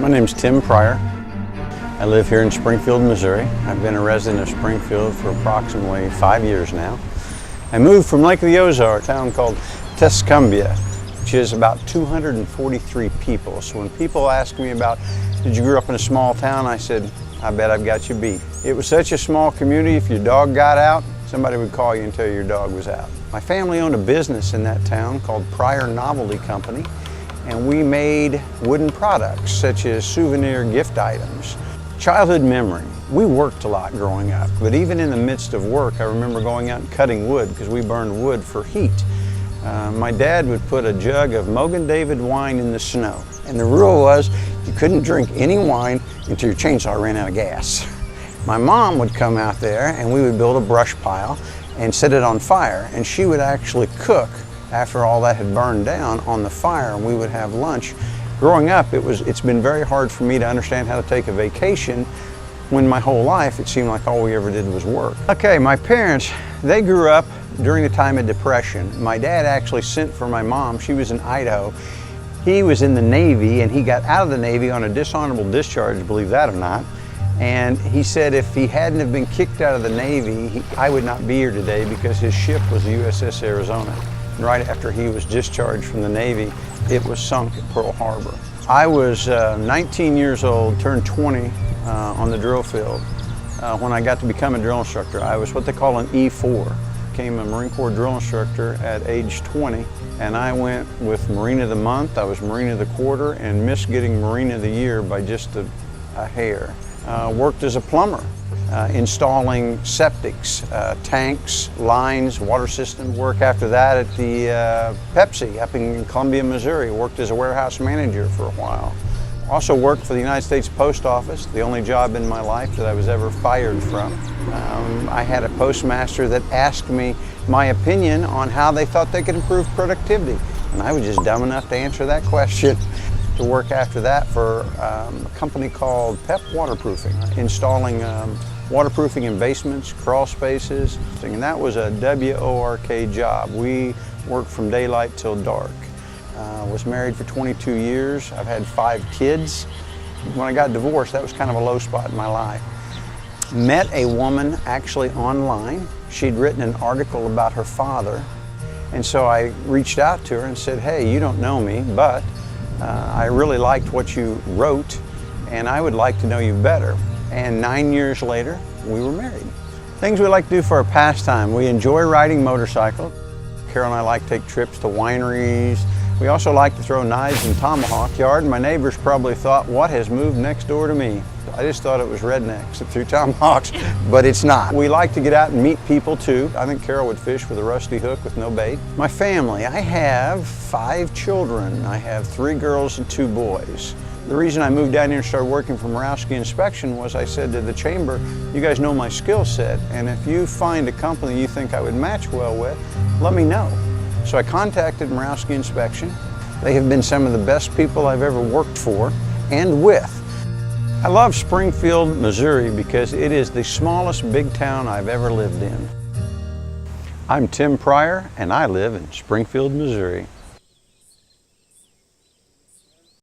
My name's Tim Pryor. I live here in Springfield, Missouri. I've been a resident of Springfield for approximately 5 years now. I moved from Lake of the Ozarks, a town called Tuscumbia, which is about 243 people. So when people ask me about, did you grow up in a small town? I said, I bet I've got you beat. It was such a small community, if your dog got out, somebody would call you and tell you your dog was out. My family owned a business in that town called Pryor Novelty Company, and we made wooden products such as souvenir gift items. Childhood memory. We worked a lot growing up, but even in the midst of work, I remember going out and cutting wood because we burned wood for heat. My dad would put a jug of Mogan David wine in the snow, and the rule was you couldn't drink any wine until your chainsaw ran out of gas. My mom would come out there and we would build a brush pile and set it on fire, and she would actually cook after all that had burned down on the fire, and we would have lunch. Growing up, it's been very hard for me to understand how to take a vacation when my whole life it seemed like all we ever did was work. Okay, my parents, they grew up during the time of Depression. My dad actually sent for my mom. She was in Idaho. He was in the Navy, and he got out of the Navy on a dishonorable discharge, believe that or not. And he said if he hadn't have been kicked out of the Navy, I would not be here today because his ship was the USS Arizona. And right after he was discharged from the Navy, it was sunk at Pearl Harbor. I was 19 years old, turned 20 on the drill field when I got to become a drill instructor. I was what they call an E4. Became a Marine Corps drill instructor at age 20, and I went with Marine of the Month, I was Marine of the Quarter, and missed getting Marine of the Year by just a hair. Worked as a plumber, installing septics, tanks, lines, water systems. Work after that at the Pepsi up in Columbia, Missouri. Worked as a warehouse manager for a while. Also worked for the United States Post Office, the only job in my life that I was ever fired from. I had a postmaster that asked me my opinion on how they thought they could improve productivity, and I was just dumb enough to answer that question. To work after that for a company called PEP Waterproofing, installing waterproofing in basements, crawl spaces, and that was a WORK job. We worked from daylight till dark. Was married for 22 years. I've had 5 kids. When I got divorced, that was kind of a low spot in my life. Met a woman actually online. She'd written an article about her father, and so I reached out to her and said, hey, you don't know me, but I really liked what you wrote, and I would like to know you better. And 9 years later, we were married. Things we like to do for our pastime. We enjoy riding motorcycles. Carol and I like to take trips to wineries. We also like to throw knives in tomahawk yard. My neighbors probably thought, what has moved next door to me? I just thought it was rednecks that threw tomahawks, but it's not. We like to get out and meet people too. I think Carol would fish with a rusty hook with no bait. My family, I have 5 children. I have 3 girls and 2 boys. The reason I moved down here and started working for Mirowski Inspection was I said to the chamber, you guys know my skill set, and if you find a company you think I would match well with, let me know. So I contacted Mirowski Inspection. They have been some of the best people I've ever worked for and with. I love Springfield, Missouri because it is the smallest big town I've ever lived in. I'm Tim Pryor, and I live in Springfield, Missouri.